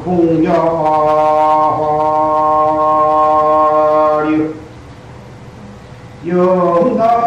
공자화류 영나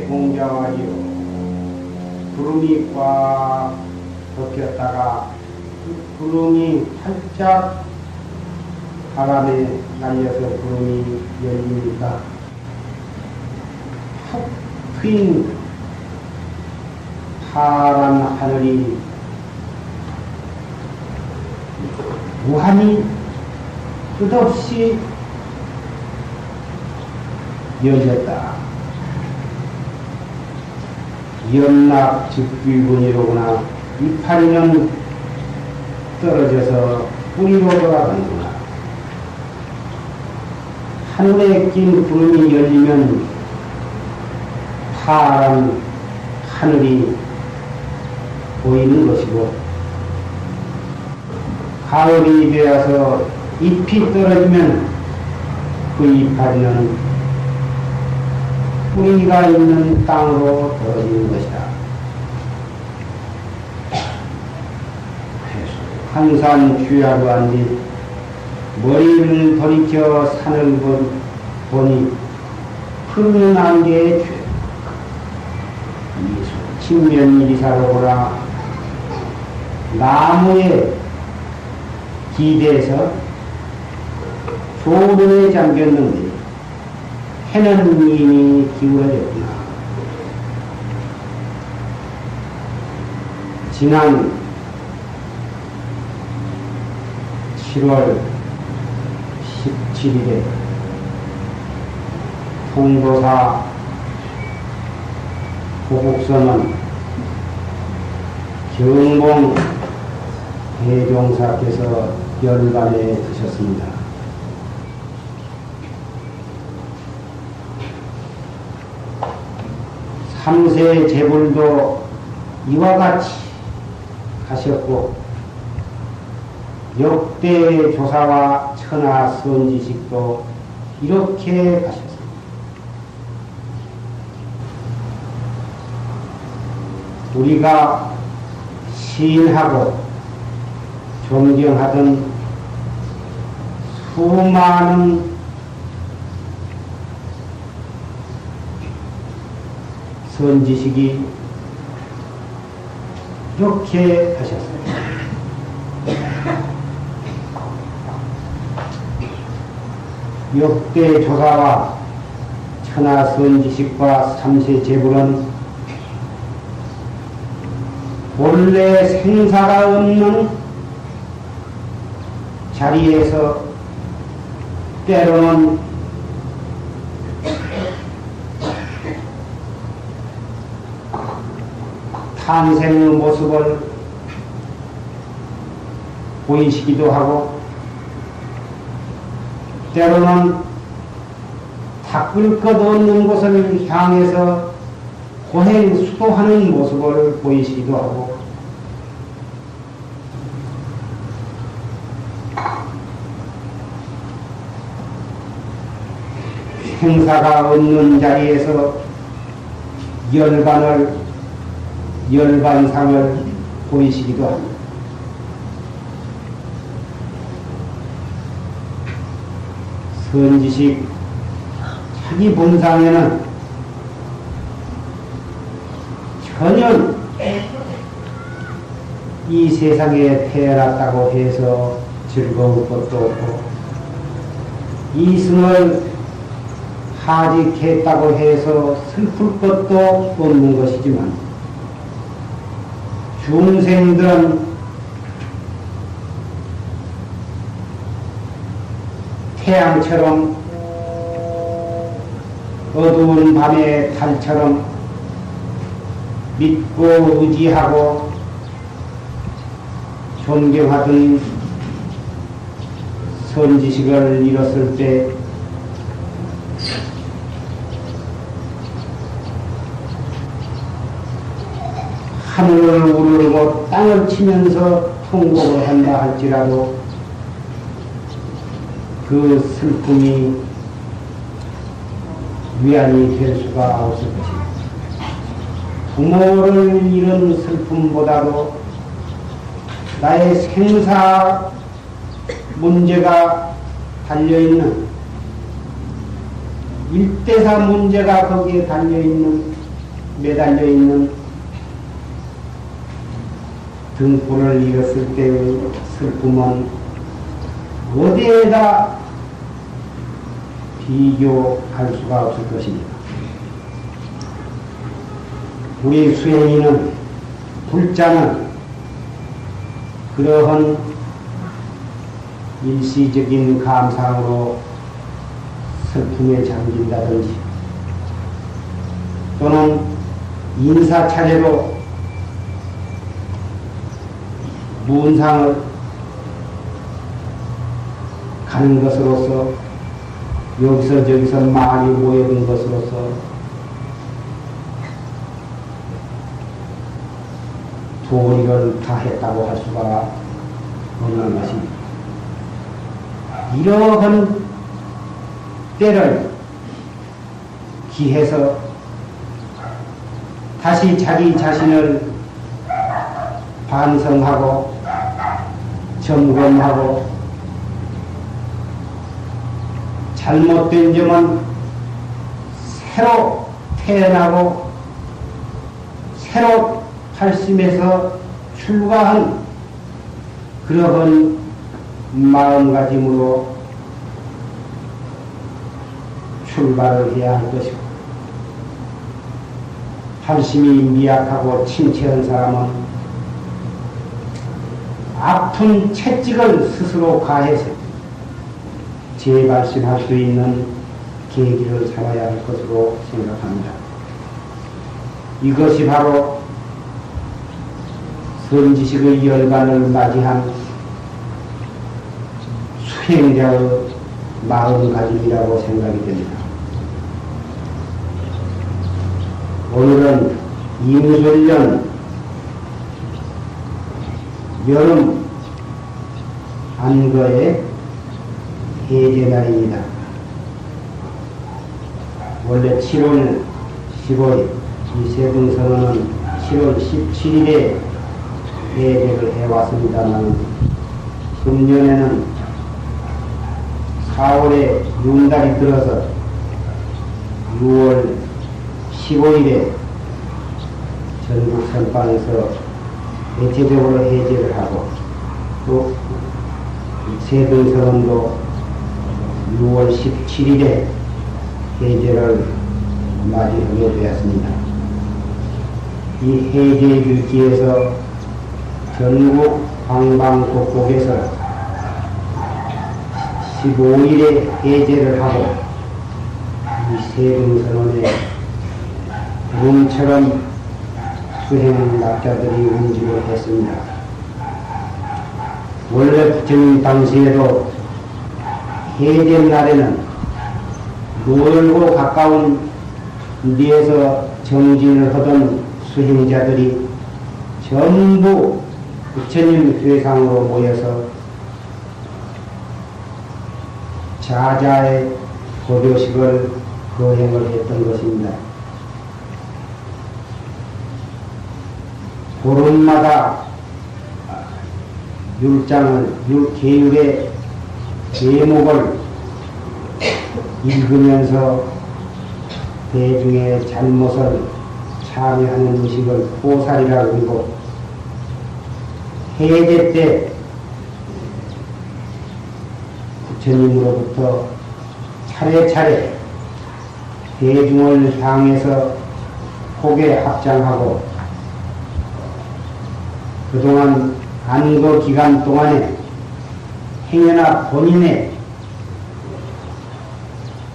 공자화요 구름이 꽉 덮였다가 구름이 활짝 바람에 날려서 구름이 열리니까 푹 트인 파란 하늘이 무한히 끝없이 열렸다. 연락 즉귀군이로구나. 이파리는 떨어져서 뿌리로 돌아가는구나. 하늘에 낀 구름이 열리면 파란 하늘이 보이는 것이고, 가을이 되어서 잎이 떨어지면 그 이파리는 뿌리가 있는 땅으로 떨어지는 것이다. 한산 귀하고 한뒤 머리를 돌이켜 산을 보니 푸른 안개의 죄. 친면이리사로구나. 나무에 기대서 조문에 잠겼는데 해는 이미 기울어졌구나. 지난 7월 17일에 통도사 고국선은 경봉 대종사께서 연간에 드셨습니다. 삼세 제불도 이와 같이 하셨고, 역대 조사와 천하 선지식도 이렇게 하셨습니다. 우리가 시인하고 존경하던 수많은 선지식이 이렇게 하셨습니다. 역대 조사와 천하 선지식과 삼세 제불은 본래 생사가 없는 자리에서 때로는 탄생의 모습을 보이시기도 하고, 때로는 닦을 것 없는 곳을 향해서 고행 수도하는 모습을 보이시기도 하고, 행사가 없는 자리에서 열반상을 보이시기도 합니다. 선지식 자기 본상에는 전혀 이 세상에 태어났다고 해서 즐거울 것도 없고, 이승을 하직했다고 해서 슬플 것도 없는 것이지만, 중생들은 태양처럼 어두운 밤의 달처럼 믿고 의지하고 존경하던 선지식을 잃었을 때 하늘을 우르르고 땅을 치면서 통곡을 한다 할지라도 그 슬픔이 위안이 될 수가 없을 것입니다. 부모를 잃은 슬픔보다도 나의 생사 문제가 달려있는, 일대사 문제가 거기에 달려있는, 매달려있는 등불을 잃었을 때의 슬픔은 어디에다 비교할 수가 없을 것입니다. 우리 수행인은, 불자는 그러한 일시적인 감상으로 슬픔에 잠긴다든지, 또는 인사차례로 문상을 가는 것으로서, 여기서 저기서 많이 모여든 것으로서 도리를 다 했다고 할 수가 없는 것입니다. 이러한 때를 기해서 다시 자기 자신을 반성하고 점검하고, 잘못된 점은 새로 태어나고 새로 탈심해서 출가한 그러한 마음가짐으로 출발을 해야 할 것이고, 탈심이 미약하고 침체한 사람은 아픈 채찍을 스스로 가해서 재발신할 수 있는 계기를 삼아야 할 것으로 생각합니다. 이것이 바로 선지식의 열반을 맞이한 수행자의 마음가짐이라고 생각이 됩니다. 오늘은 임술년 여름 안거의 해제날입니다. 원래 7월 15일, 이 세등선언은 7월 17일에 해제를 해왔습니다만, 금년에는 4월에 윤달이 들어서 6월 15일에 전국 선방에서 대체적으로 해제를 하고, 또 세등선언도 6월 17일에 해제를 맞이하게 되었습니다. 이 해제 일기에서 전국 방방곡곡에서 15일에 해제를 하고 이 세등선언에 구름처럼 수행 낙자들이 운집을 했습니다. 원래 부처님 당시에도 해제 날에는 멀고 가까운 데에서 정진을 하던 수행자들이 전부 부처님 회상으로 모여서 자자의 고교식을 거행을 했던 것입니다. 보름마다 계율의 제목을 읽으면서 대중의 잘못을 참여하는 의식을 포살이라고 하고, 해제 때 부처님으로부터 차례차례 대중을 향해서 폭에 합장하고, 그동안 안거 기간 동안에 행여나 본인에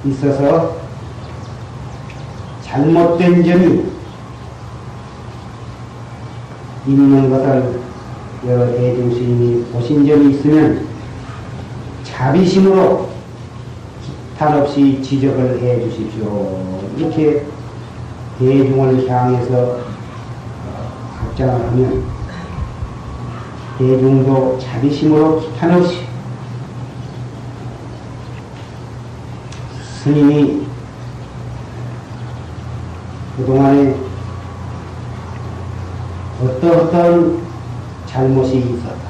있어서 잘못된 점이 있는 것을 여러 대중스님이 보신 점이 있으면 자비심으로 기탄 없이 지적을 해 주십시오. 이렇게 대중을 향해서 합장을 하면 대중도 자비심으로 기탄 없이 스님이 그동안에 어떤 잘못이 있었다.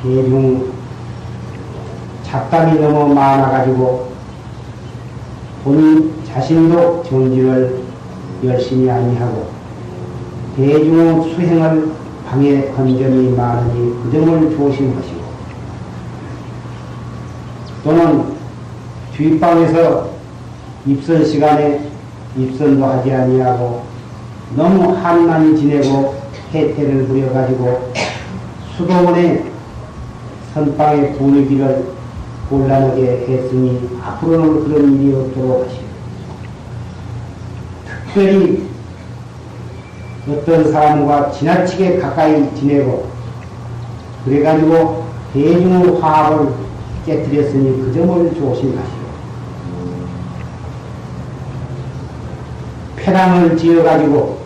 대중 잡담이 너무 많아가지고 본인 자신도 정진을 열심히 아니하고 대중 수행을 방해한 점이 많으니 그 점을 조심하시고, 또는 뒷방에서 입선 시간에 입선도 하지 아니하고 너무 한만 지내고 해태를 부려가지고 수도원의 선방의 분위기를 곤란하게 했으니 앞으로는 그런 일이 없도록 하시고, 특별히 어떤 사람과 지나치게 가까이 지내고 그래가지고 대중의 화합을 깨뜨렸으니 그 점을 조심하시고, 패랑을 지어가지고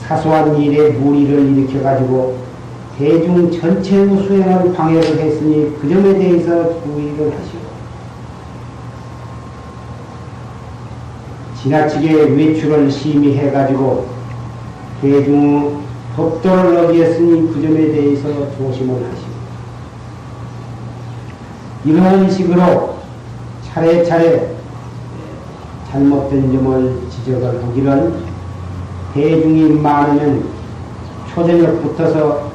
사소한 일에 무리를 일으켜가지고 대중 전체의 수행을 방해를 했으니 그 점에 대해서 주의를 하시고, 지나치게 외출을 심히 해가지고 대중의 법도를 어기었으니 그 점에 대해서 조심을 하시고, 이런 식으로 차례차례 잘못된 점을 지적을 하기를, 대중이 많으면 초저녁부터서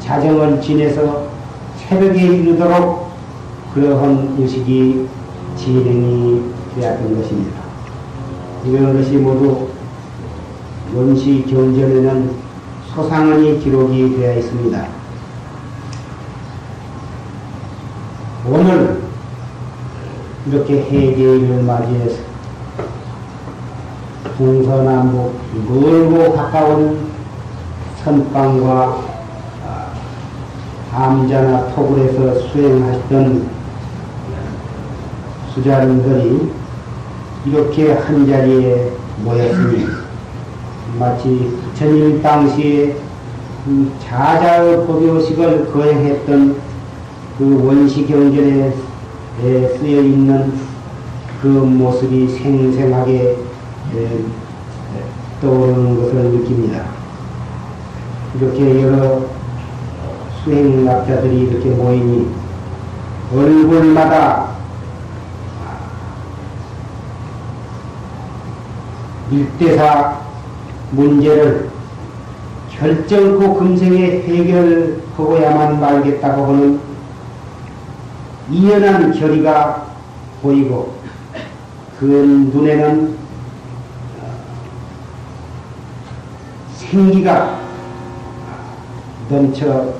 자정을 지내서 새벽에 이르도록 그러한 의식이 진행이 되었던 것입니다. 이런 것이 모두 원시 경전에는 소상언이 기록이 되어 있습니다. 오늘 이렇게 해제일을 맞이해서 동서남북 멀고 가까운 선방과 암자나 토굴에서 수행하셨던 수자님들이 이렇게 한자리에 모였으니 마치 부처님 당시에 자자의 법요식을 거행했던 그 원시경전에 쓰여 있는 그 모습이 생생하게 떠오르는 것을 느낍니다. 이렇게 여러 수행학자들이 이렇게 모이니 얼굴마다 일대사 문제를 결정코 금생에 해결하고야만 말겠다고 하는 이연한 결의가 보이고, 그 눈에는 생기가 넘쳐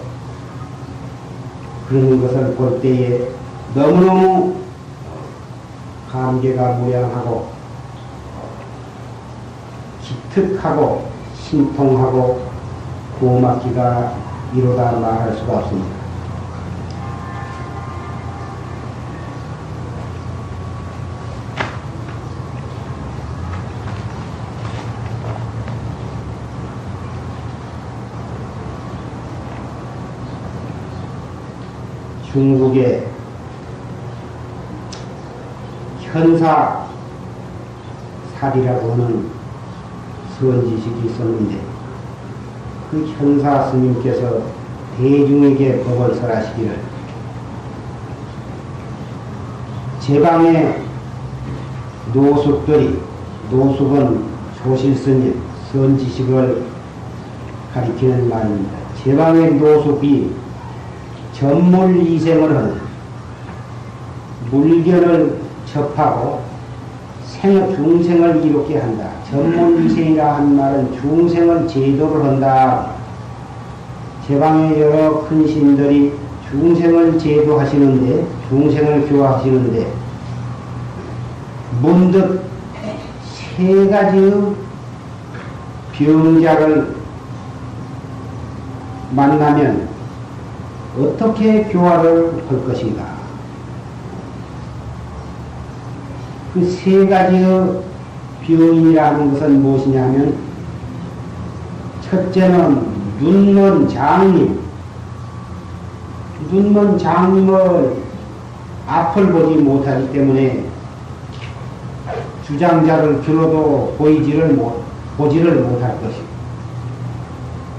그런 것을 볼 때에 너무너무 감개가 무량하고 기특하고 신통하고 고맙기가 이루다 말할 수가 없습니다. 중국에 현사살이라고 하는 선지식이 있었는데 그 현사 스님께서 대중에게 법을 설하시기를 제방의 노숙들이, 노숙은 조실스님, 선지식을 가리키는 말입니다. 제방의 노숙이 전물이생을 하는 물견을 접하고 중생을 이롭게 한다. 전물이생이라 한 말은 중생을 제도를 한다. 제방의 여러 큰 신들이 중생을 제도하시는데, 중생을 교화하시는데 문득 세 가지의 병자를 만나면 어떻게 교화를 할 것인가? 그 세 가지의 병이라는 것은 무엇이냐 하면, 첫째는 눈먼 장님. 눈먼 장님을 앞을 보지 못하기 때문에 주장자를 들어도 보지를 못할 것이고,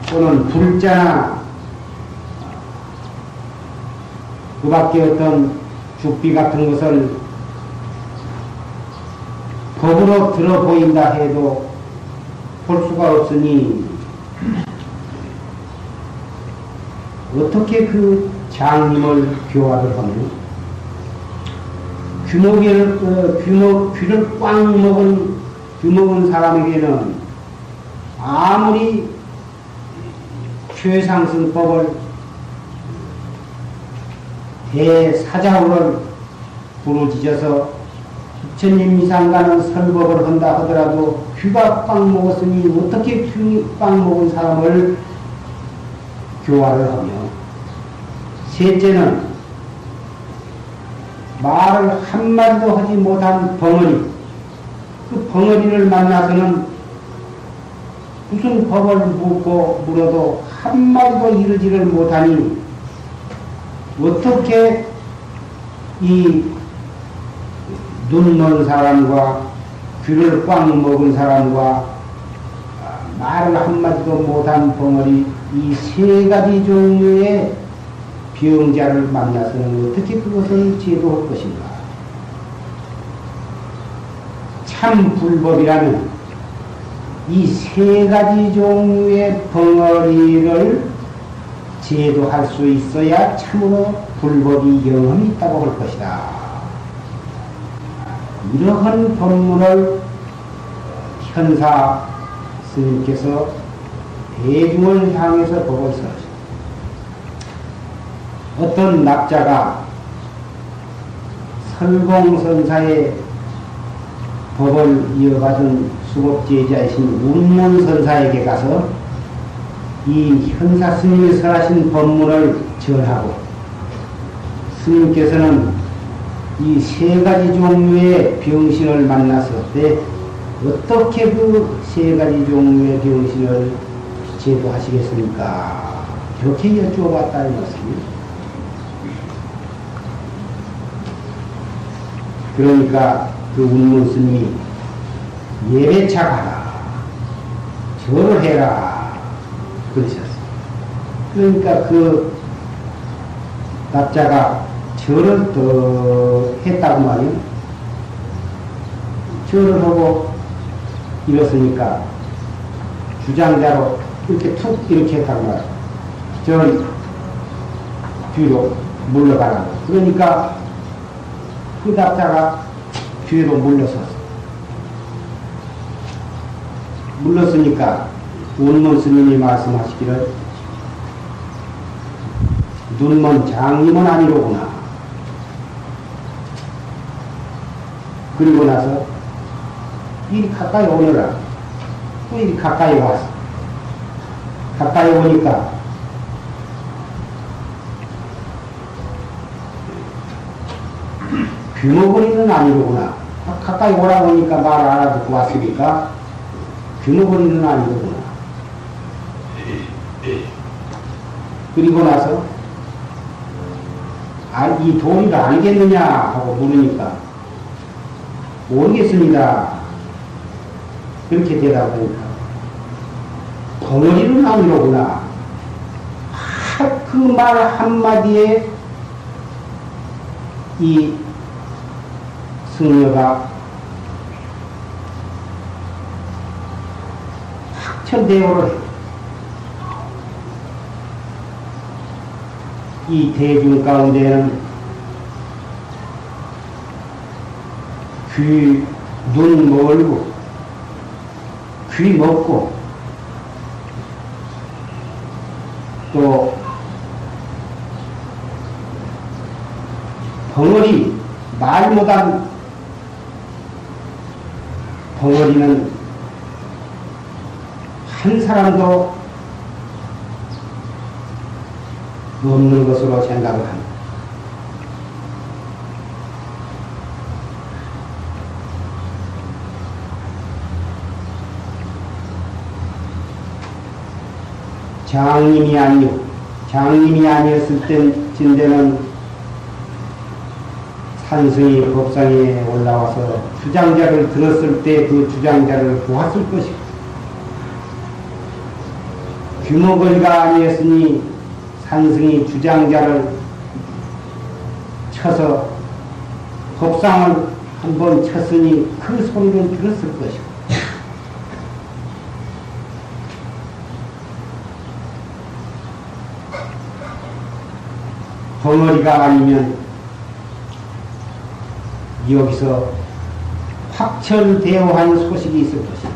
또는 불자나 그 밖에 어떤 죽비 같은 것을 법으로 들어 보인다 해도 볼 수가 없으니 어떻게 그 장님을 교화를 하면 귀를 꽉 먹은 사람에게는 아무리 최상승법을 대사자후를 부르짖어서 부처님 이상 가는 설법을 한다 하더라도 귀가 꽉 먹었으니 어떻게 귀 꽉 먹은 사람을 교화를 하며, 셋째는 말을 한마디도 하지 못한 벙어리, 그 벙어리를 만나서는 무슨 법을 묻고 물어도 한마디도 이르지를 못하니 어떻게 이 눈먼 사람과 귀를 꽉 먹은 사람과 말을 한마디도 못한 벙어리, 이 세 가지 종류의 병자를 만나서는 어떻게 그것을 제도할 것인가? 참 불법이라면 이 세 가지 종류의 벙어리를 제도할 수 있어야 참으로 불법이 영험이 있다고 할 것이다. 이러한 법문을 현사 스님께서 대중을 향해서 법을 설하셨다. 어떤 납자가 설공선사의 법을 이어받은 수법제자이신 운문선사에게 가서 이 현사 스님이 설하신 법문을 전하고, 스님께서는 이 세 가지 종류의 병신을 만났을 때 어떻게 그 세 가지 종류의 병신을 제도하시겠습니까? 이렇게 여쭈어봤다는 것입니다. 그러니까 그 운문 스님이 예배차 가라, 절을 해라 그러셨어요. 그러니까 그 납자가 절을 더 했다고 말이요. 절을 하고 이랬으니까 주장자로 이렇게 툭 이렇게 했다고 말이요. 저 뒤로 물러가라고. 그러니까 그 납자가 뒤로 물러섰어. 물렀으니까 운문 스님이 말씀하시기를 눈먼 장님은 아니로구나. 그리고 나서 이리 가까이 오너라. 또 이리 가까이 왔어. 가까이 오니까 귀머거리는 아니로구나. 가까이 오라고 하니까 말 안 알아듣고 왔으니까 귀머거리는 아니로구나. 그리고 나서 이 도리를 알겠느냐 하고 물으니까 모르겠습니다. 그렇게 대답하니까 덩어리는 아니로구나. 그 말 한마디에 이 승려가 확천대오를 해. 이 대중 가운데는 눈 멀고 귀 먹고 또 벙어리 말 못한 벙어리는 한 사람도 없는 것으로 생각을 합니다. 장님이 아니었을 진데는 산승이 법상에 올라와서 주장자를 들었을 때 그 주장자를 보았을 것이고, 규모거리가 아니었으니 산승이 주장자를 쳐서 법상을 한번 쳤으니 그 소리를 들었을 것이고, 벙어리가 아니면 여기서 확철대오한 소식이 있을 것이다.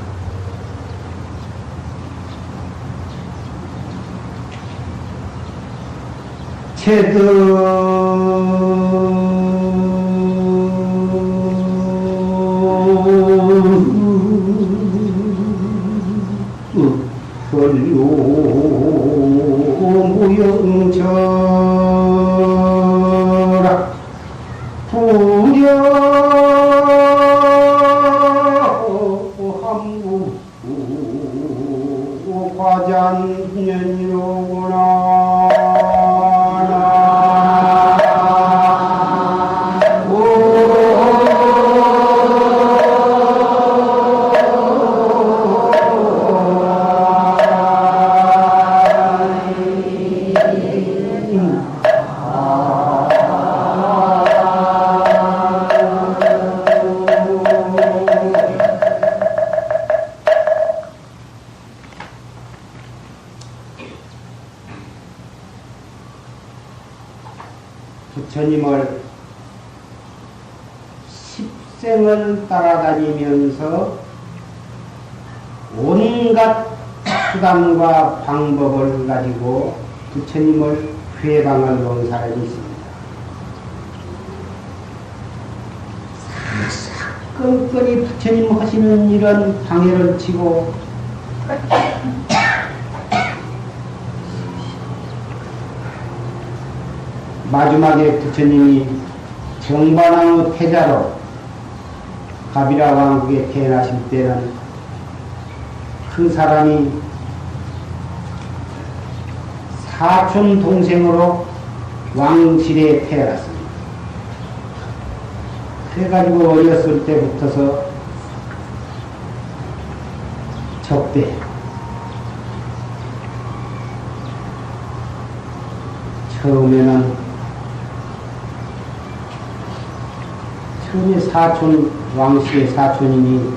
무영철아 부려함구 과장년이로구나. 부처님을 10생을 따라다니면서 온갖 수단과 방법을 가지고 부처님을 회방을 놓은 사람이 있습니다. 사사건건이 부처님 하시는 이런 방해를 치고 마지막에 부처님이 정반왕의 태자로 가비라 왕국에 태어나실 때는 그 사람이 사촌 동생으로 왕실에 태어났습니다. 그래가지고 어렸을 때부터서 적대, 처음에 사촌, 왕실의 사촌이니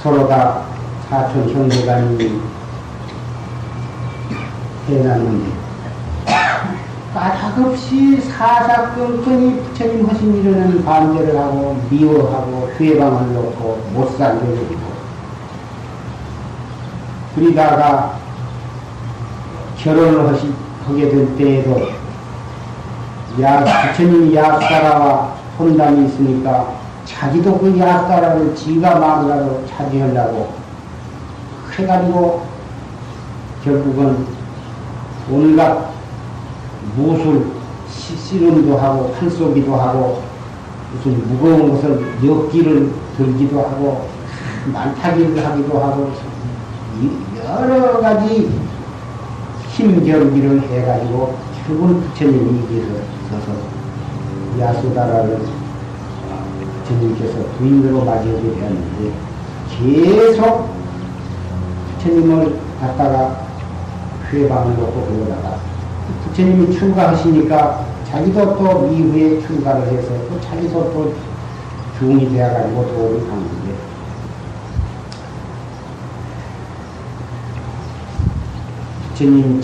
서로 다 사촌 형제간이 태어났는데 까닭없이 사사건건이 부처님 하신 일에는 반대를 하고 미워하고 회방을 놓고 못 살게 되고, 그러다가 결혼을 하게 될 때에도 부처님이 약사라와 혼담이 있으니까 자기도 그 약사라를 지가 마누라로 차지하려고 해가지고 결국은 온갖 무술 씨름도 하고 판쏘기도 하고 무슨 무거운 것을 엮기를 들기도 하고 말타기를 하기도 하고 여러 가지 힘겨루기를 해가지고 결국은 부처님이 이기서서 야수다라를 부처님께서 부인으로 맞이하게 되었는데 계속 부처님을 갖다가 회방을 놓고 그러다가 부처님이 출가하시니까 자기도 또 이후에 출가를 해서 또 자기도 또 중이 되어가지고 도움을 하는데 부처님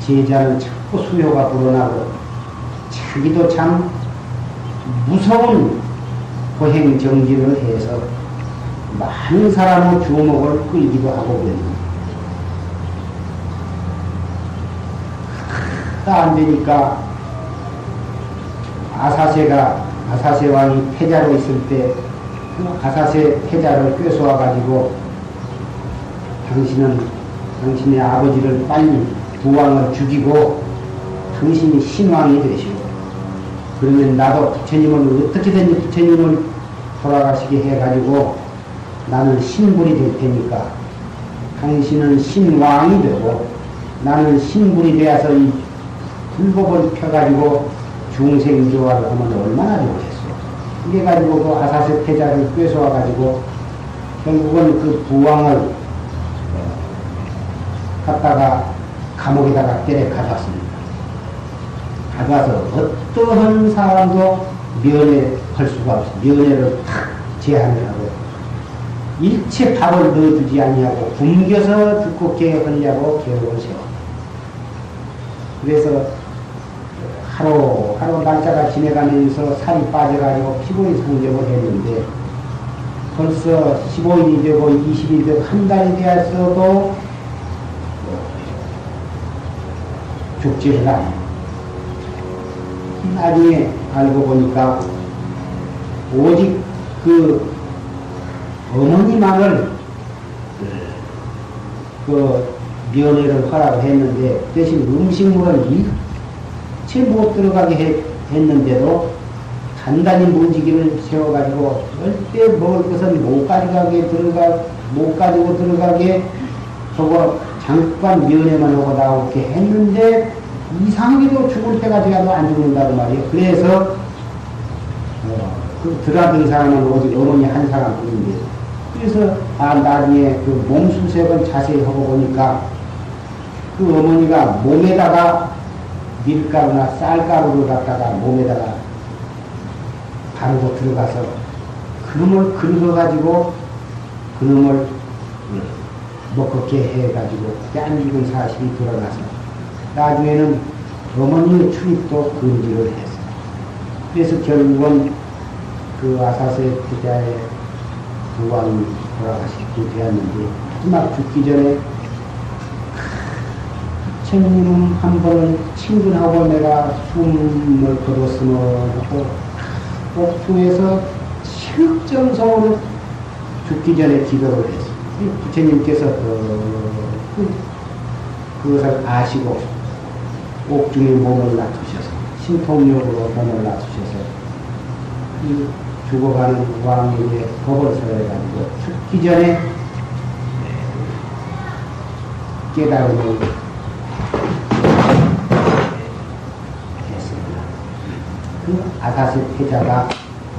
제자는 자꾸 수요가 불어나고 자기도 참 무서운 보행 정진을 해서 많은 사람의 주목을 끌기도 하고 그랬는데 안 되니까 아사세 왕이 패자로 있을 때 아사세 패자를 꿰쏘아 가지고 당신의 아버지를 빨리 부왕을 죽이고 당신이 신왕이 되시오. 그러면 나도 부처님을 어떻게든지 부처님을 돌아가시게 해가지고 나는 신불이 될 테니까 당신은 신왕이 되고 나는 신불이 되어서 이 불법을 펴가지고 중생교화를 하면 얼마나 좋겠어. 이래가지고 그 아사세 패자를 꿰쏘아가지고 결국은 그 부왕을 갖다가 감옥에다가 때려 가졌습니다. 가져서 어떠한 사람도 면회할 수가 없어. 면회를 탁 제한을 하고 일체 밥을 넣어주지 않냐고 굶겨서 두껍게 하려고 계획을 세워. 그래서 하루 날짜가 지내가면서 살이 빠져가지고 피곤이 성적을 했는데 벌써 15일이 되고 20일이 되고 한 달이 되었어도 죽지를 않아요. 나중에 알고 보니까 오직 그 어머니만을 그 면회를 하라고 했는데 대신 음식물은 일체 못 들어가게 했는데도 단단히 문지기를 세워가지고 절대 먹을 것은 못 가지고 들어가게 하고 잠깐 면회만 하고 나오게 했는데 이상하게도 죽을 때가 되어도 안 죽는다고 말이에요. 그래서 그 들어가던 사람은 오직 어머니 한 사람뿐인데 그래서 나중에 그 몸수색을 자세히 하고 보니까 그 어머니가 몸에다가 밀가루나 쌀가루를 갖다가 몸에다가 바르고 들어가서 그놈을 긁어가지고 그놈을 먹게 해가지고 안 죽은 사실이 드러나서 나중에는 어머니의 출입도 금지를 했어요. 그래서 결국은 그 아사세 피자의 부왕이 돌아가시게 되었는데 마지막 죽기 전에 부처님 한 번은 친근하고 내가 숨을 거뒀으면 하고 옥중에서 실정성으로 죽기 전에 기도를 했어요. 부처님께서 그것을 아시고 옥중에 몸을 놔두셔서 신통력으로 몸을 놔두셔서 이 죽어가는 왕에게 법을 설해가지고 죽기 전에 깨달음을 했습니다. 그 아사세 패자가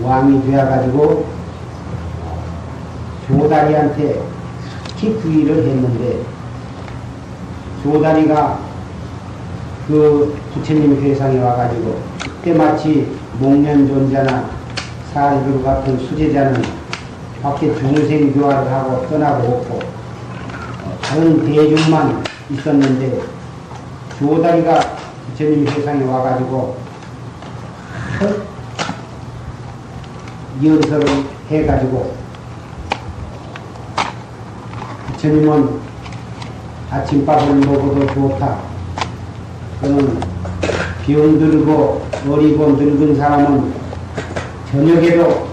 왕이 되어가지고 조다리한테 특히 부의를 했는데 조다리가 그 부처님 회상에 와가지고 그때 마치 목련존자나 사리루 같은 수제자는 밖에 중생 교화를 하고 떠나고 없고 다른 대중만 있었는데 조다리가 부처님 회상에 와가지고 연설을 해가지고 부처님은 아침밥을 먹어도 좋다. 또는 병들고 어리고 늙은 사람은 저녁에도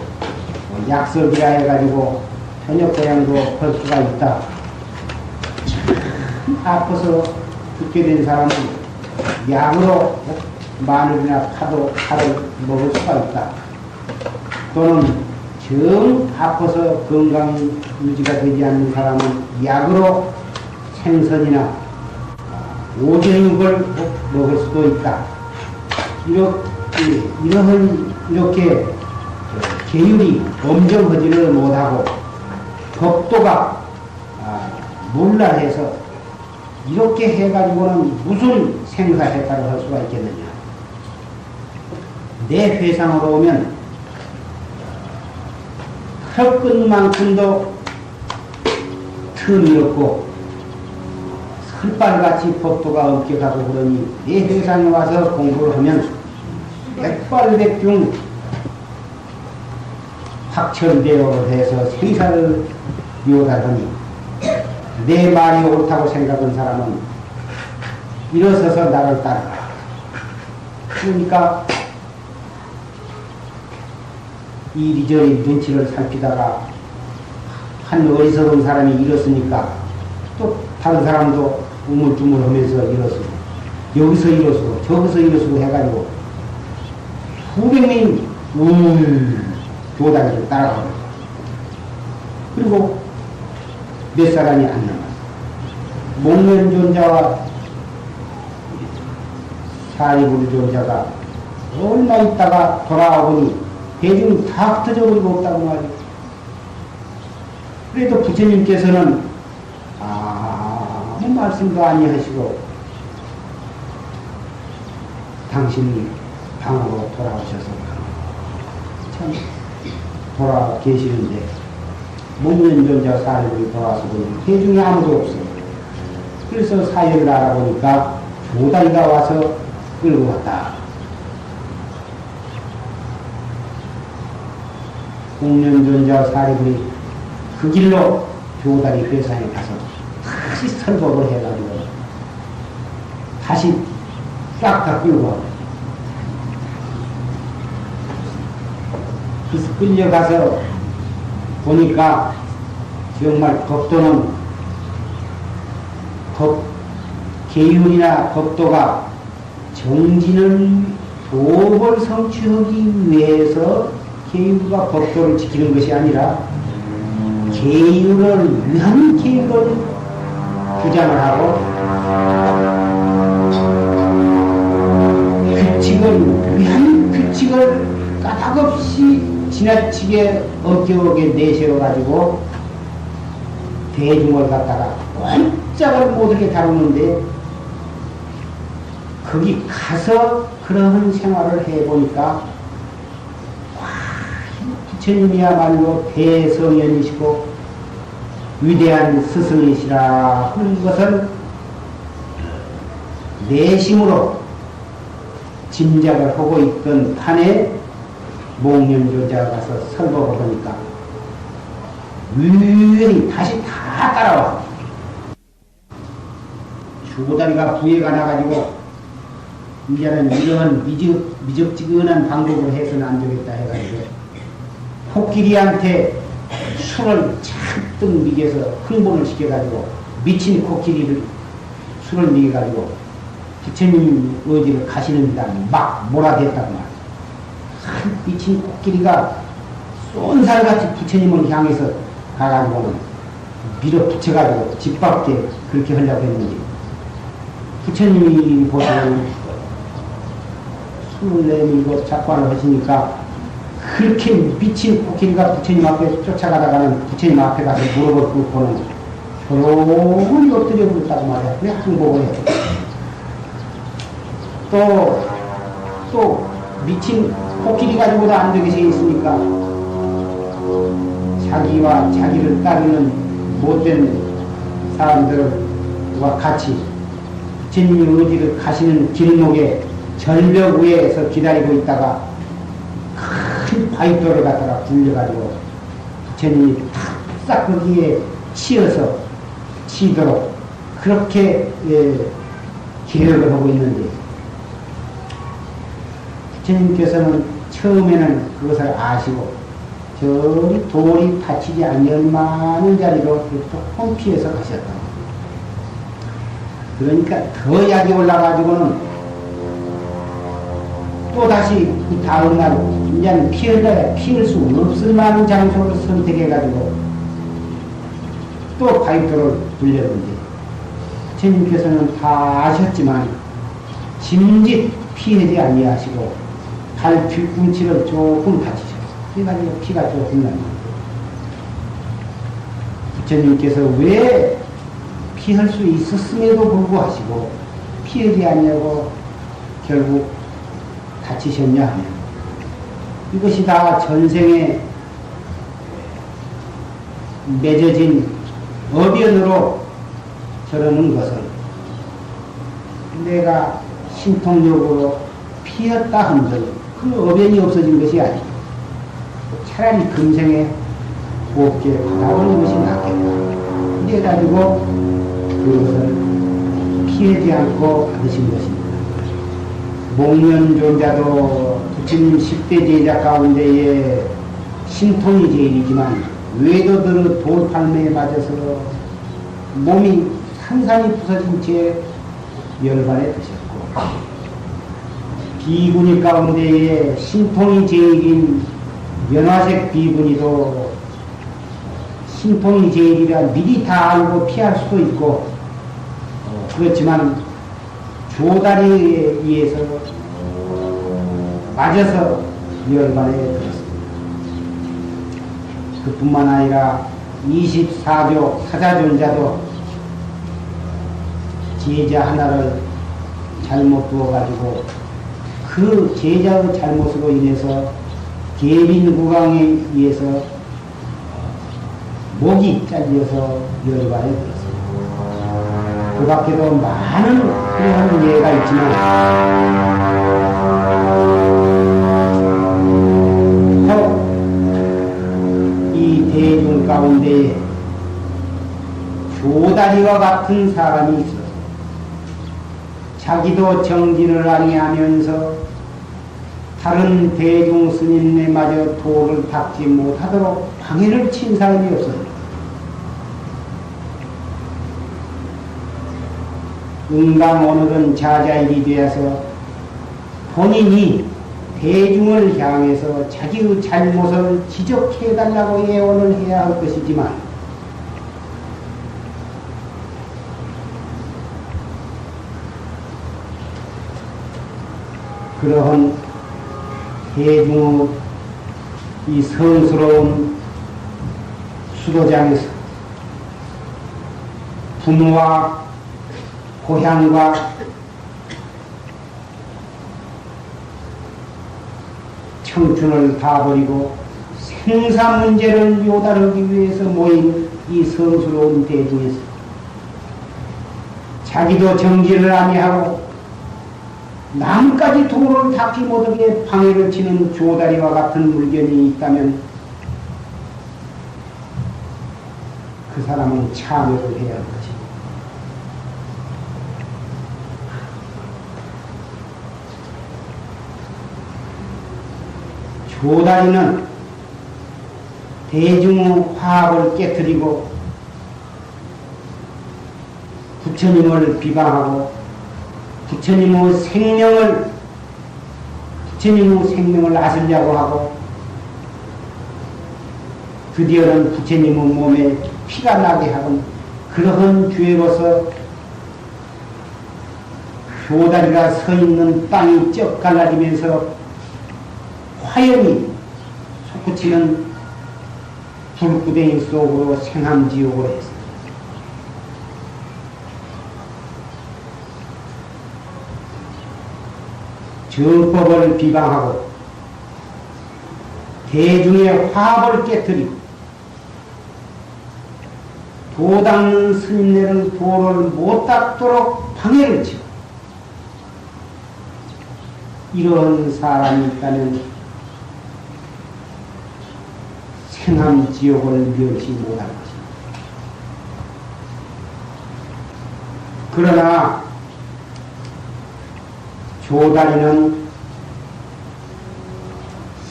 약속이라 해가지고 저녁 고향도 할 수가 있다. 아파서 죽게 된 사람은 약으로 마늘이나 파를 먹을 수가 있다. 또는 정 아파서 건강 유지가 되지 않는 사람은 약으로 생선이나 오징어를 먹을 수도 있다. 이렇게 계율이 엄정하지를 못하고 법도가 몰라해서 이렇게 해가지고는 무슨 생사해탈을 할 수가 있겠느냐. 내 회상으로 오면 털끝만큼도 틈이 없고 설발같이 법도가 엄격하고 그러니 내 회상에 와서 공부를 하면 백발백중 확철대오로 해서 생사를 요달하니 내 말이 옳다고 생각한 사람은 일어서서 나를 따라가. 그러니까 이리저리 눈치를 살피다가 한 어리석은 사람이 일었으니까 또 다른 사람도 우물쭈물하면서 일었으고 여기서 일었고 저기서 일었고 해가지고 수백 명이 교단에서 따라가고 그리고 몇 사람이 안 남았어. 목련존자와 사리불존자가 얼마 있다가 돌아오니 대중 다 흩어져버리고 없다고 말이야. 그래도 부처님께서는 아무 말씀도 아니하시고 당신이 방으로 돌아오셔서 참 돌아 계시는데 목련존자 사리불이 돌아와서 보니 대중이 아무도 없어. 그래서 사연을 알아보니까 조다리가 와서 끌고 왔다. 목련존자 사리불이 그 길로 조다리 회사에 가서 다시 설법을 해가지고 다시 싹 다 끌고 왔다. 그래서 끌려가서 보니까 정말 법도는 계율이나 법도가 정진을 도를 성취하기 위해서 계율과 법도를 지키는 것이 아니라 계율을 위한 계율을 주장을 하고 규칙을 위한 규칙을 까닭없이 지나치게 엄격하게 내세워가지고 대중을 갖다가 꼼짝을 못하게 다루는데 거기 가서 그런 생활을 해보니까 부처님이야말로 대성현이시고 위대한 스승이시라 하는 것을 내심으로 짐작을 하고 있던 판에 목련존자가 가서 설법을 하니까 유연히 다시 다 따라와. 주고다리가 부해가 나가지고 이제는 이러한 미적지근한 방법을 해서는 안 되겠다 해가지고 코끼리한테 술을 잔뜩 미개서 흥분을 시켜가지고 미친 코끼리를 술을 미개가지고 부처님 어디를 가시는다 막 몰아댔단 말이야. 미친 코끼리가 쏜살같이 부처님을 향해서 가가지고는 밀어붙여가지고 집 밖에 그렇게 하려고 했는데 부처님이 보시면 술을 내밀고 작관을 하시니까 그렇게 미친 코끼리가 부처님 앞에 쫓아가다가는 부처님 앞에 가서 무릎을 꿇고는 조용히 엎드려 버렸다고 말이야. 그래 항복을 해. 또 미친 코끼리 가지고도 안 되게 돼 있으니까 자기와 자기를 따르는 못된 사람들과 같이 부처님이 어디를 가시는 길목에 절벽 위에서 기다리고 있다가 큰 바위돌을 갖다가 굴려가지고 부처님이 탁싹 거기에 치어서 치도록 그렇게 계획을 하고 있는데 부처님께서는 처음에는 그것을 아시고 저리 돌이 다치지 않을 만한 자리로 조금 피해서 가셨다. 그러니까 더 약이 올라가지고는 또 다시 그 다음날 이제는 피할 수 없을 만한 장소를 선택해가지고 또 파이터를 돌렸는데 부처님께서는 다 아셨지만 짐짓 피하지 아니하시고 발 뒤꿈치를 조금 다치셨어요. 그래가지고 피가 조금 납니다. 부처님께서 왜 피할 수 있었음에도 불구하고 피하지 않냐고 결국 다치셨냐 하면 이것이 다 전생에 맺어진 어변으로 저러는 것은 내가 신통력으로 피했다 한들 그 어변이 없어진 것이 아니고 차라리 금생에 곱게 받아보는 것이 낫겠다. 이래 가지고 그것을 피하지 않고 받으신 것입니다. 목련존자도 부처님 10대 제자 가운데에 신통이 제일이지만 외도들의 돌팔매에 맞아서 몸이 산산이 부서진 채 열반에 드셨고 비구니 가운데에 신통이 제일인 연화색 비구니도 신통이 제일이라 미리 다 알고 피할 수도 있고 그렇지만 조다리에 의해서 맞아서 열반에 들었습니다. 그뿐만 아니라 24조 사자존자도 제자 하나를 잘못 두어가지고 그 제자의 잘못으로 인해서 계빈구강에 의해서 목이 잘려서 열반에 들었습니다. 그 밖에도 많은 그런 예가 있지만 이 대중 가운데 조다리와 같은 사람이 있어서 자기도 정진을 아니하면서 다른 대중 스님네마저 도를 닦지 못하도록 방해를 친 사람이 없어요. 응당 오늘은 자자일이 되어서 본인이 대중을 향해서 자기의 잘못을 지적해달라고 예언을 해야 할 것이지만 그러한 대중의 이 성스러운 수도장에서 부모와 고향과 청춘을 다 버리고 생사 문제를 요달하기 위해서 모인 이 성스러운 대중에서 자기도 정진을 아니하고 남까지 도를 닦지 못하게 방해를 치는 조다리와 같은 물견이 있다면 그 사람은 참여를 해야 할 것입니다. 조다리는 대중의 화합을 깨뜨리고 부처님을 비방하고 부처님의 생명을 앗으려고 하고 드디어는 부처님의 몸에 피가 나게 하는 그러한 죄로서 조다리가 서 있는 땅이 쩍 갈라지면서 화염이 솟구치는 불구덩이 속으로 생함지옥으로 했습니다. 정법을 비방하고 대중의 화합을 깨뜨리고 도 닦는 스님네를 도를 못 닦도록 방해를 치고 이런 사람이 있다면 생함지옥을 멸치 못할 것입니다. 그러나 조다리는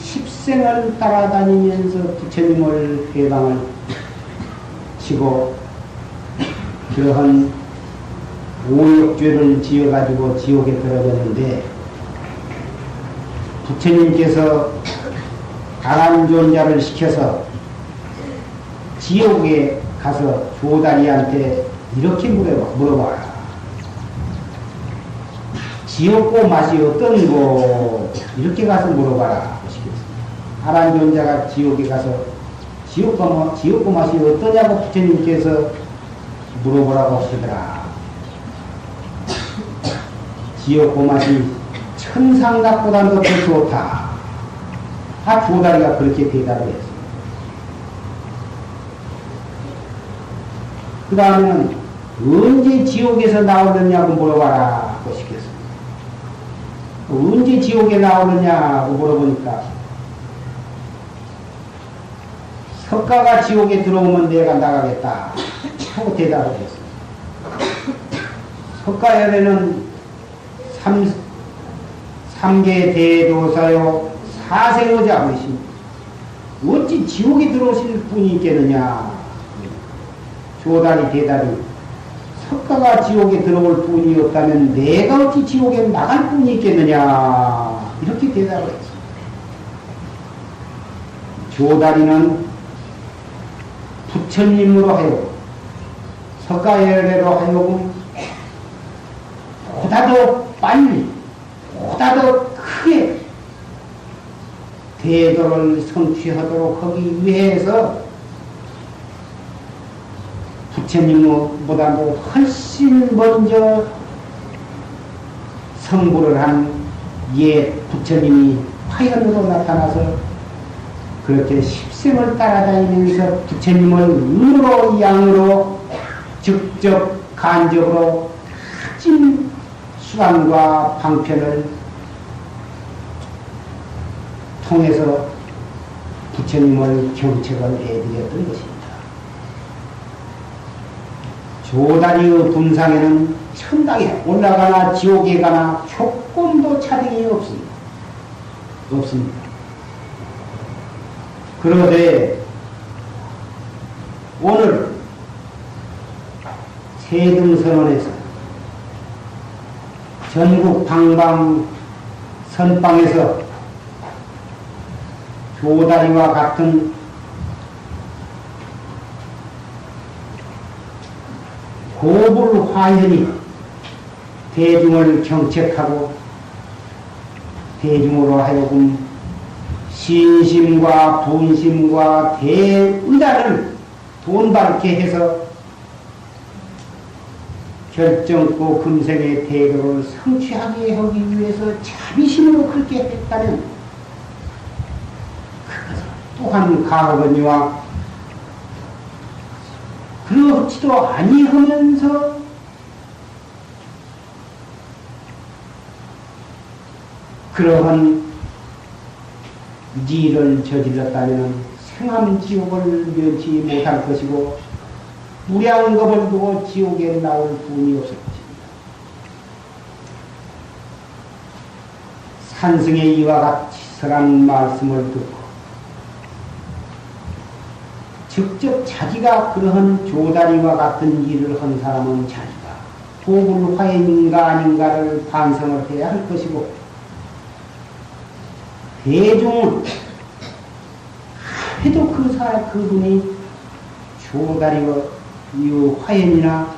십생을 따라다니면서 부처님을 회방을 치고 그러한 오욕죄를 지어가지고 지옥에 들어졌는데 부처님께서 아란존자를 시켜서 지옥에 가서 조다리한테 이렇게 물어봐라. 지옥고 맛이 어떤고? 이렇게 가서 물어봐라. 아란존자가 지옥에 가서 지옥고 맛이 어떠냐고 부처님께서 물어보라고 하시더라. 지옥고 맛이 천상각보다도 더 좋다. 다 조다리가 그렇게 대답을 했어요. 그 다음에는 언제 지옥에서 나오느냐고 물어봐라 고 시켰습니다. 언제 지옥에 나오느냐고 물어보니까 석가가 지옥에 들어오면 내가 나가겠다 하고 대답을 했습니다. 석가열에는 삼계 대도사요 사생의자 분이십니다. 어찌 지옥에 들어오실 분이 있겠느냐. 조다리 대답이 석가가 지옥에 들어올 분이 없다면 내가 어찌 지옥에 나갈 분이 있겠느냐. 이렇게 대답을 했습니다. 조다리는 부처님으로 하여금 석가열애로 하여금 보다 더 빨리 보다 더 크게 대도를 성취하도록 하기 위해서 부처님보다도 훨씬 먼저 성불을 한 옛 부처님이 화연으로 나타나서 그렇게 십생을 따라다니면서 부처님을 음으로 양으로 직접 간접으로 진 수강과 방편을 통해서 부처님을 경책을 해드렸던 것입니다. 조다리의 분상에는 천당에 올라가나 지옥에 가나 조금도 차등이 없습니다. 없습니다. 그런데 오늘 세등선언에서 전국 방방 선방에서 조다리와 같은 고불화현이 대중을 경책하고 대중으로 하여금 신심과 분심과 대의단을 돈받게 해서 결정코 금생의 대도를 성취하게 하기 위해서 자비심으로 그렇게 했다면 그것을 또한 가거니와 그렇지도 아니하면서 그러한 일을 저질렀다면 생암지옥을 면치 못할 것이고 무량겁을 두고 지옥에 나올 분이 없을 것입니다. 산승의 이와 같이 설한 말씀을 듣고 직접 자기가 그러한 조다리와 같은 일을 한 사람은 자기가 고불화인가 아닌가를 반성을 해야 할 것이고 대중은 해도 그분이 조다리와 이 화연이나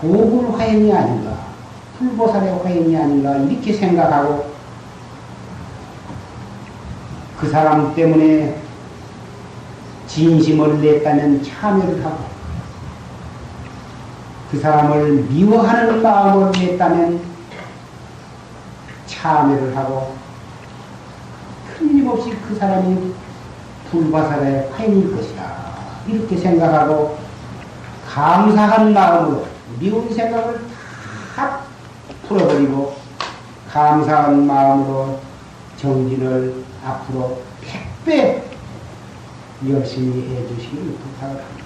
고불 화연이 아닌가, 불보살의 화연이 아닌가 이렇게 생각하고 그 사람 때문에 진심을 냈다면 참여를 하고 그 사람을 미워하는 마음을 냈다면 참여를 하고 틀림없이 그 사람이 불보살의 화연일 것이다 이렇게 생각하고 감사한 마음으로 미운 생각을 다 풀어버리고 감사한 마음으로 정진을 앞으로 100배 열심히 해주시기를 부탁을 합니다.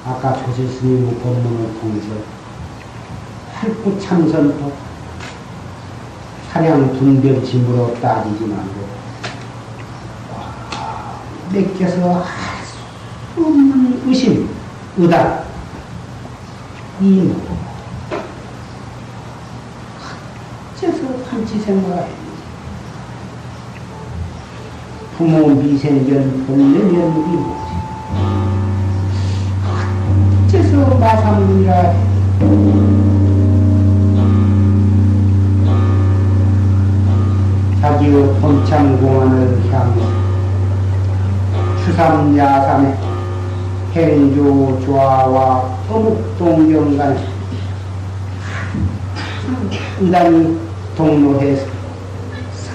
아까 조실스님 법문을 통해서 활구참선법 사량 분별짐으로 따지지 말고 맡겨서 할 수 없는 의심, 의단 이 어째서 판치생활 부모 미생견 본래면목이 뭐지? 어째서 마삼이라 자기의 본창공안을 향해 추삼야삼의 행조 조화와 어묵동경간에 의단이 동로해서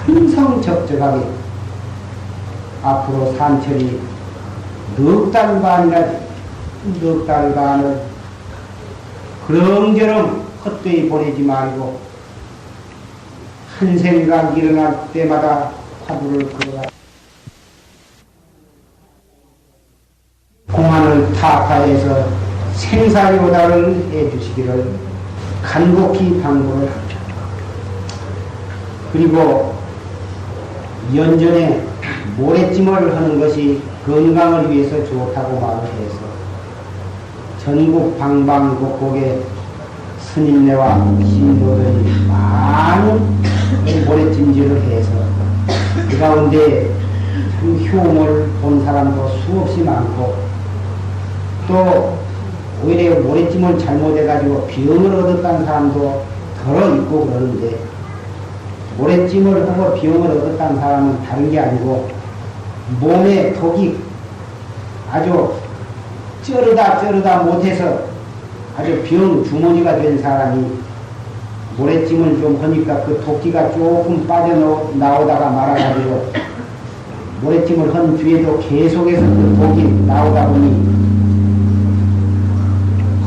성성적적하게 앞으로 산철이 넉 달간을 그런저런 헛되이 보내지 말고 한 생각 일어날 때마다 화두를 걸어가 공안을 타파해서 생사요다를 해주시기를 간곡히 당부를 합니다. 그리고 연전에 모래찜을 하는 것이 건강을 위해서 좋다고 말을 해서 전국 방방곡곡에 스님네와 신도들이 많은 모래찜질을 해서 그 가운데 참 효험을 본 사람도 수없이 많고 또 오히려 모래찜을 잘못해가지고 병을 얻었다는 사람도 덜어 있고 그러는데 모래찜을 하고 병을 얻었다는 사람은 다른 게 아니고 몸에 독이 아주 쩌르다 못해서 아주 병 주머니가 된 사람이 모래찜을 좀 하니까 그 독기가 조금 빠져나오다가 말아가지고 모래찜을 한 뒤에도 계속해서 그 독이 나오다 보니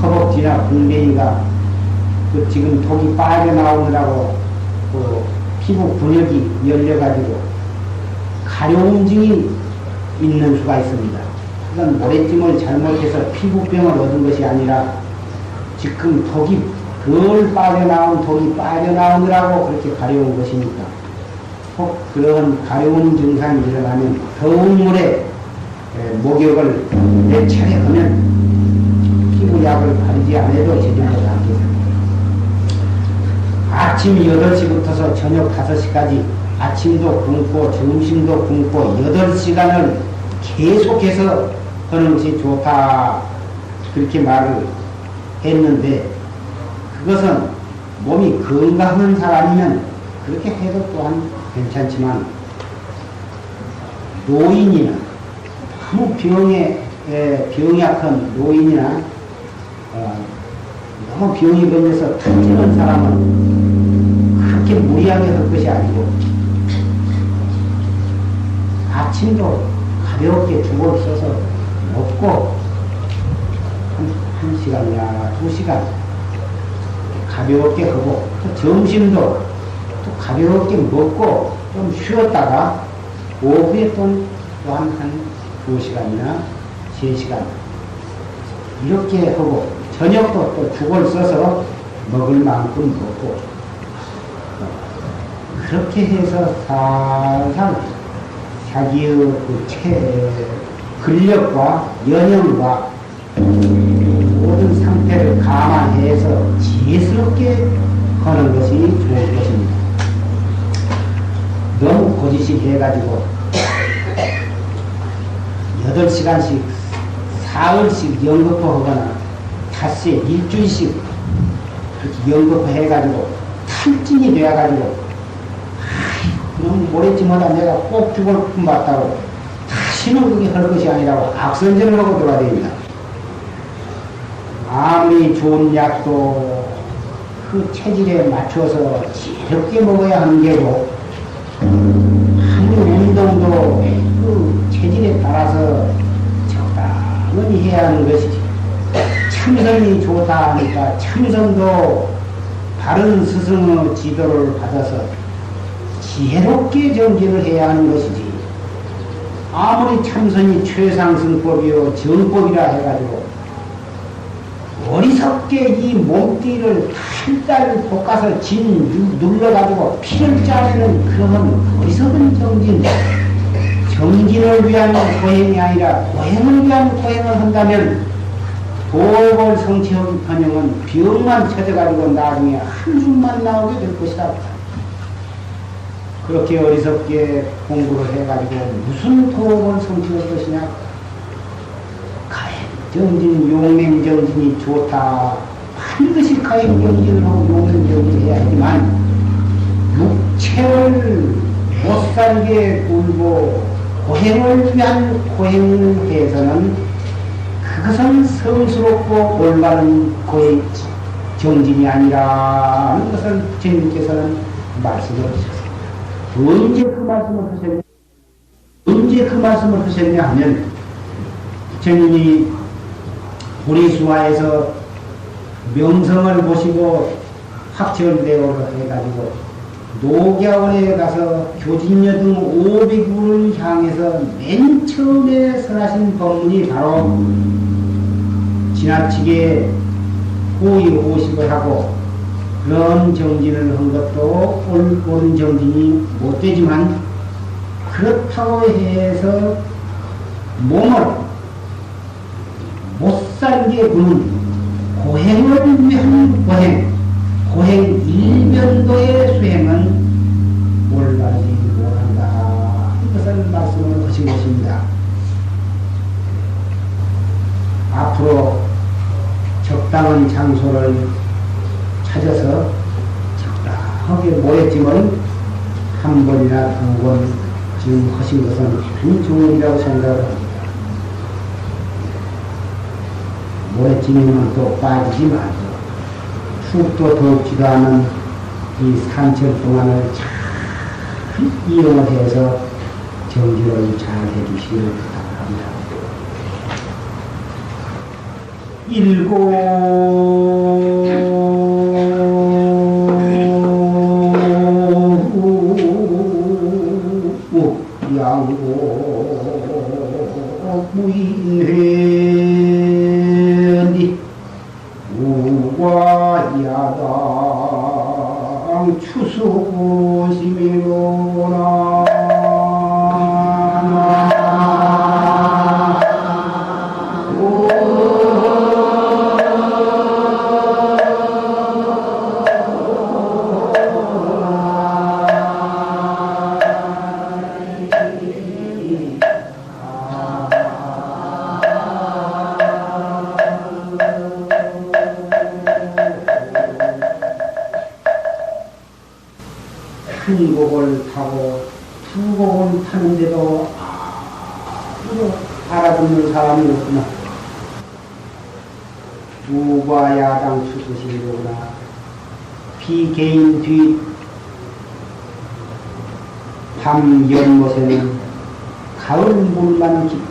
허벅지나 궁뎅이가 그 지금 독이 빠져나오느라고 그 피부 근육이 열려가지고 가려움증이 있는 수가 있습니다. 그건 모래찜을 잘못해서 피부병을 얻은 것이 아니라 지금 독이 덜 빠져나온 독이 빠져나오느라고 그렇게 가려운 것이니까 혹 그런 가려운 증상이 일어나면 더운 물에 목욕을 몇 차례 하면 피부약을 바르지 않아도 제정되지 않겠습니다. 아침 8시부터서 저녁 5시까지 아침도 굶고 점심도 굶고 8시간을 계속해서 하는 것이 좋다 그렇게 말을 했는데 그것은 몸이 건강한 사람이면 그렇게 해도 또한 괜찮지만 노인이나 너무 병약한 노인이나 너무 병이 걸려서 터지는 사람은 그렇게 무리하게 할 것이 아니고 아침도 가볍게 죽을 써서 먹고 한 시간이나 2시간 가볍게 하고 또 점심도 또 가볍게 먹고 좀 쉬었다가 오후에 또한 한 2시간이나 3시간 이렇게 하고 저녁도 또 죽을 써서 먹을 만큼 먹고 그렇게 해서 살살 자기의 그 근력과 연형과 모든 상태를 감안해서 지혜스럽게 하는 것이 좋을 것입니다. 너무 고지식 해가지고 8시간씩 사흘씩 연급호 하거나 닷새 일주일씩 그렇게 연급호 해가지고 탈진이 되어가지고 그럼 모래찜하다 내가 꼭 죽을 품 봤다고 다시는 그게 할 것이 아니라고 악선전을 하고 들어야 됩니다. 아무리 좋은 약도 그 체질에 맞춰서 지혜롭게 먹어야 하는 게고 아무리 운동도 그 체질에 따라서 적당히 해야 하는 것이지. 참선이 좋다 하니까 참선도 바른 스승의 지도를 받아서 지혜롭게 정진을 해야 하는 것이지. 아무리 참선이 최상승법이요 정법이라 해가지고 어떻게 이 몸띠를 탈달 볶아서 진 눌러가지고 피를 짜내는 그런 어리석은 정진, 정진을 위한 고행이 아니라 고행을 위한 고행을 한다면 도벌 성취하기 번영은 병만 쳐져가지고 나중에 한숨만 나오게 될 것이다. 그렇게 어리석게 공부를 해가지고 무슨 도벌 성취할 것이냐? 가행정진, 용맹정진이 좋다. 반드시 가행정진을 하고 용맹정진을 해야 하지만 육체를 못살게 굴고 고행을 위한 고행을 해서는 그것은 성스럽고 올바른 고행 정진이 아니라는 것을 부처님께서는 말씀을 하셨습니다. 언제 그 말씀을 하셨냐 하면 부처님이 보리수화에서 명성을 보시고 확철대오를 해가지고 녹야원에 가서 교진여등 500분을 향해서 맨 처음에 설하신 법문이 바로 지나치게 호의호식을 하고 그런 정진을 한 것도 옳은 정진이 못 되지만 그렇다고 해서 몸을 못살게 구는 고행을 위한 고행 일변도의 수행은 올바르지 못한다. 이것을 말씀을 하신 것입니다. 앞으로 적당한 장소를 찾아서 적당하게 모였지만 한 번이나 두 번 지금 하신 것은 참 좋은 일이라고 생각을 합니다. 모래찜이면 또 빠지지 말고 춥도 덥지도 않은 이 산철 동안을 잘 이용을 해서 정진을 잘 해주시기를 부탁합니다. 양고 무인회니 우과야당 추수심이로나 한 곡을 타고 두 곡을 타는데도 아무도 알아듣는 사람이 없구나. 우과야당 추수시로구나. 비개인 뒤 밤 연못에는 가을 물만 깊